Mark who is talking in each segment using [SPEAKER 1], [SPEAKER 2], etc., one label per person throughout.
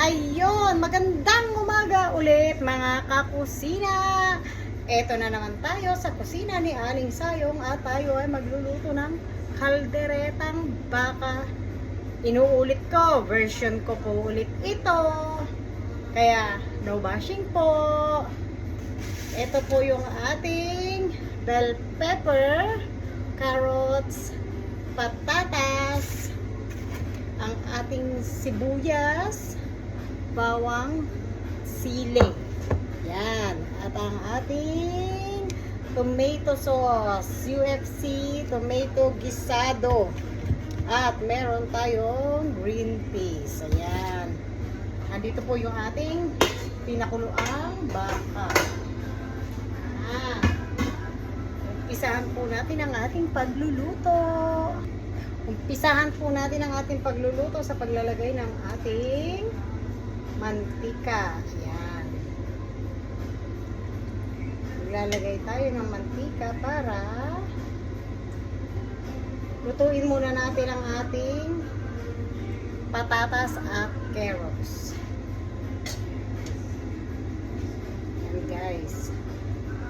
[SPEAKER 1] Ayun, magandang umaga ulit mga kakusina. Eto na naman tayo sa kusina ni Aling Sayong at tayo ay magluluto ng kalderetang baka. Inuulit ko, version ko po ulit ito. Kaya no bashing po. Ito po yung ating bell pepper, carrots, patatas, ang ating sibuyas, bawang, sili. Yan. At ang ating tomato sauce, UFC tomato gisado. At meron tayong green peas. Ayan. Andito po yung ating pinakuluang baka. Umpisahan po natin ang ating pagluluto. Umpisahan po natin ang ating pagluluto sa paglalagay ng ating mantika. Ayan. Maglalagay tayo ng mantika para lutuin muna natin ang ating patatas at carrots. Ayan guys.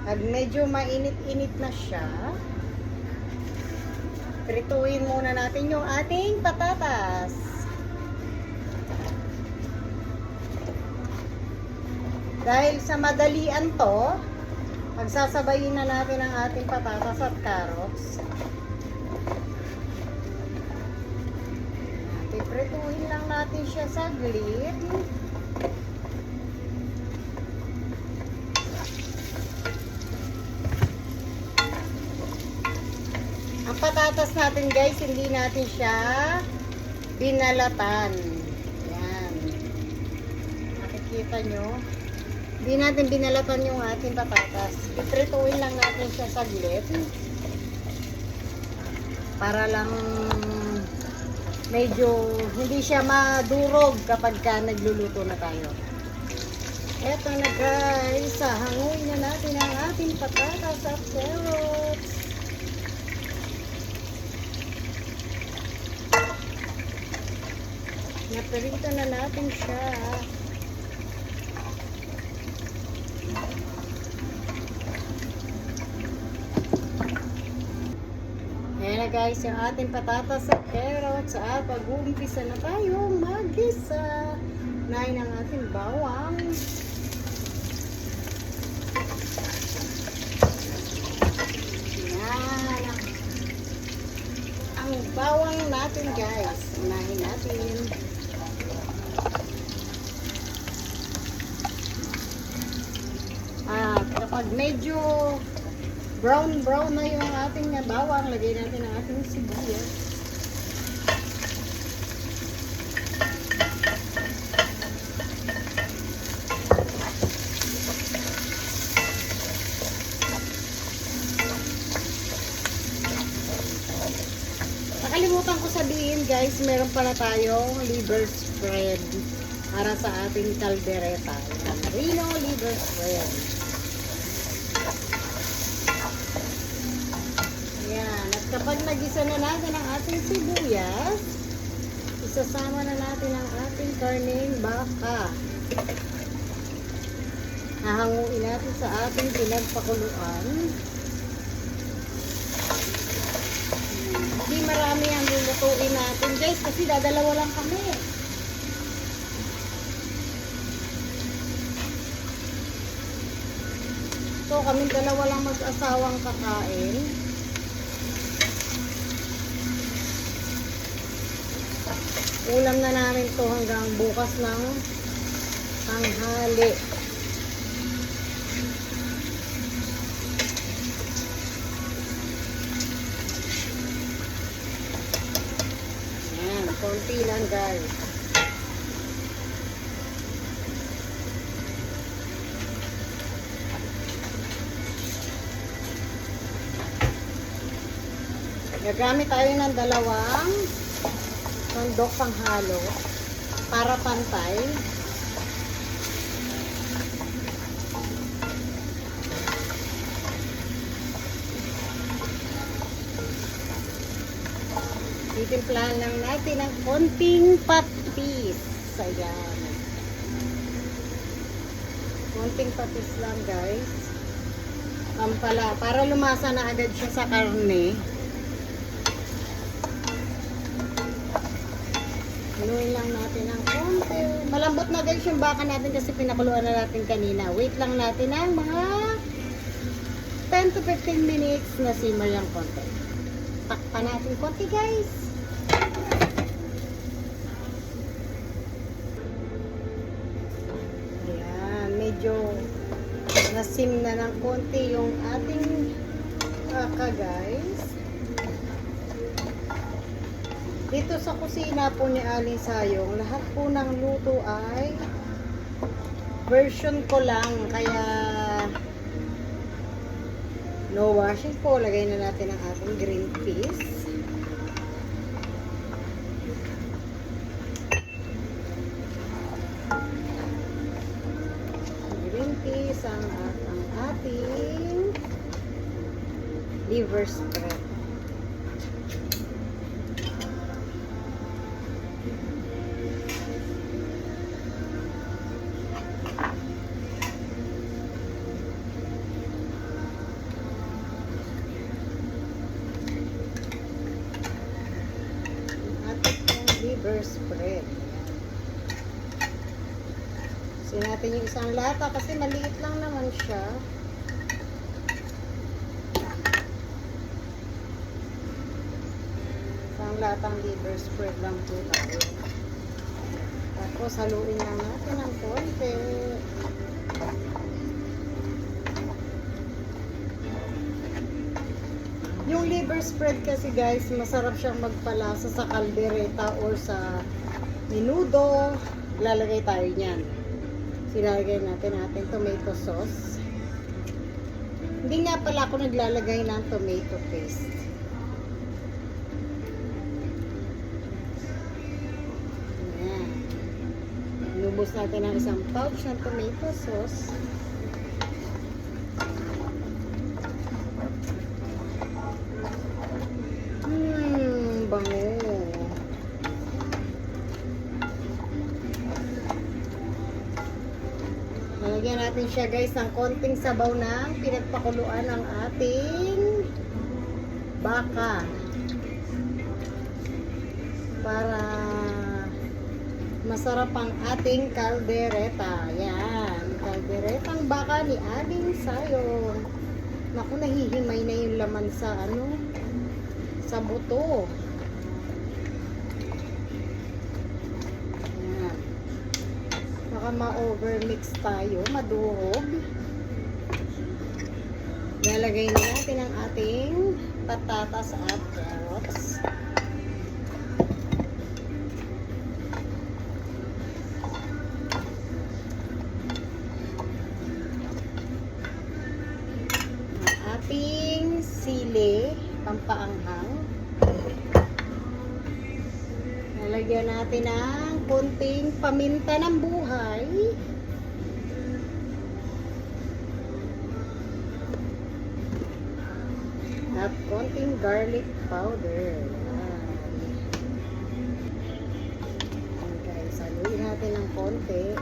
[SPEAKER 1] Pag medyo mainit-init na siya, prituin muna natin yung ating patatas. Dahil sa madalian to, pagsasabayin na natin ang ating patatas at carrots. Prituin lang natin siya saglit. Ang patatas natin guys, hindi natin siya binalatan. Yan. Makikita nyo. Hindi natin binalatan yung ating patatas. Iprituin lang natin siya saglit. Para lang medyo hindi siya madurog kapag ka nagluluto na tayo. Eto na guys, hanguin na natin ang ating patatas at carrots. Naprito na natin siya. Ayan na guys, yung ating patatas at carrots at pag-uumpisa na tayo mag-isa. Nain ang ating bawang. Ayan. Ang bawang natin guys, unahin natin. Kapag medyo brown na yung ating bawang, lagay natin ang ating sibuyas. Nakalimutan ko sabihin guys, meron pala tayong liver spread para sa ating kaldereta. Rino liver spread. Ayan. At kapag nagisa na natin ang ating sibuyas, isasama na natin ang ating karneng baka. Hahanguin natin sa ating pinagpakuluan. Hindi marami ang lulutuin natin guys kasi dadalawa lang kami. So kaming dalawa lang mag-asawang kakain. Ulam na namin to hanggang bukas ng tanghali. Ayan, konti lang guys. Gagamit tayo ng dalawang sandok panghalo para pantay. Titimplahan lang natin ng konting patis. Ayan. Konting patis lang guys. Pampala, para lumasa na agad siya sa karne. Haluin lang natin ng konti. Malambot na guys yung baka natin kasi pinakuluan na natin kanina. Wait lang natin ng mga 10 to 15 minutes na simmer yung konti. Takpan natin konti guys. Ayan, medyo nasim na ng konti yung ating baka guys. Dito sa kusina po ni Aling Sayong, lahat po ng luto ay version ko lang. Kaya no washing po. Lagay na natin ang ating green peas. Green peas ang ating liver spread. Liver spread. Kasi natin yung isang lata kasi maliit lang naman siya. Isang latang liver spread lang po tayo. Tapos haluin lang natin ng konti. Yung liver spread kasi guys, masarap siyang magpalasa sa kaldereta or sa menudo. Lalagay tayo niyan. Silalagay natin tomato sauce. Hindi nga pala ako naglalagay ng tomato paste. Ayan. Inubos natin ang isang pouch ng tomato sauce. Bango. Lalagyan natin siya guys ng konting sabaw ng pinagpakuluan ng ating baka. Para masarap ang ating kaldereta. Yan. Kalderetang baka ni Aling Sayong. Naku, nahihimay na yung laman sa sa buto. Baka ma-overmix tayo, madurog. Lalagay na natin ang ating patatas at carrots. Ang ating sili, pampaanghang. Lalagyan natin ng konting paminta ng buhay. At konting garlic powder. Ayan guys, haluin natin ng konti.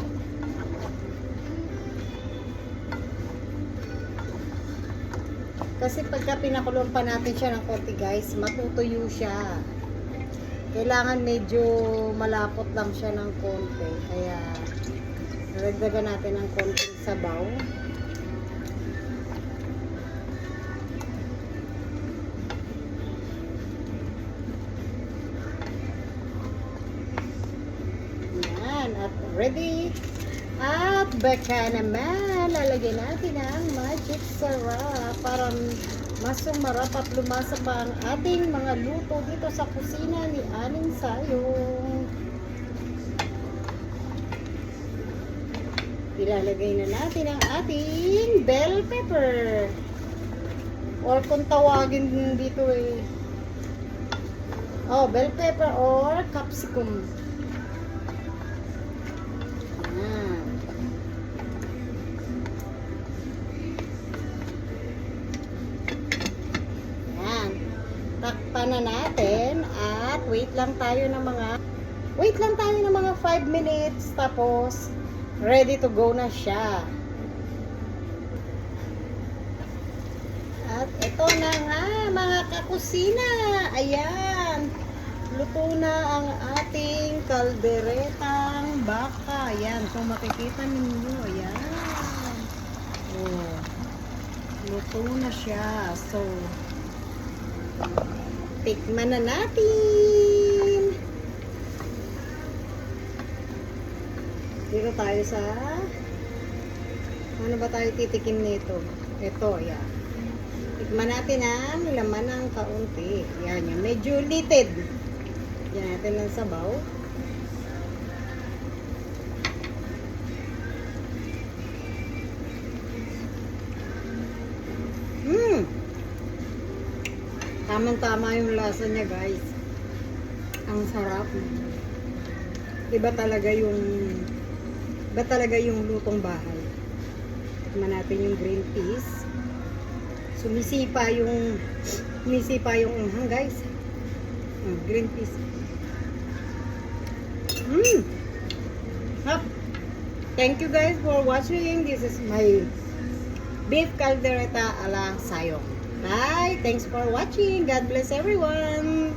[SPEAKER 1] Kasi pagka pinakulong pa natin siya ng konti guys, matutuyo siya. Kailangan medyo malapot lang siya ng konti. Kaya, naragdagan natin ng konting sabaw. Yan. At ready. At baka naman, lalagyan natin ang magic sarap para mas sumarap at lumasa pa ang ating mga luto dito sa kusina ni Aling Sayong. Ilalagay na natin ang ating bell pepper. Or kung tawagin dito bell pepper or capsicum. Takpan na natin at wait lang tayo ng mga 5 minutes tapos ready to go na siya. At ito na nga mga kakusina. Ayan. Luto na ang ating kalderetang baka. Ayan. Kung makikita ninyo. Ayan. Oh. Luto na siya. So, tikman na natin. Dito tayo sa ano ba tayo titikim nito? Ito, yan. Tikman natin ang laman ng kaunti. Yan, yung medyo litid. Yan natin ng sabaw. Tamang-tama yung lasa niya, guys. Ang sarap. Iba talaga yung lutong bahay. Tikman natin yung green peas. Sumisipa yung anghang, guys. Green peas. Hap. Thank you guys for watching. This is my beef caldereta ala sayong. Bye. Thanks for watching. God bless everyone.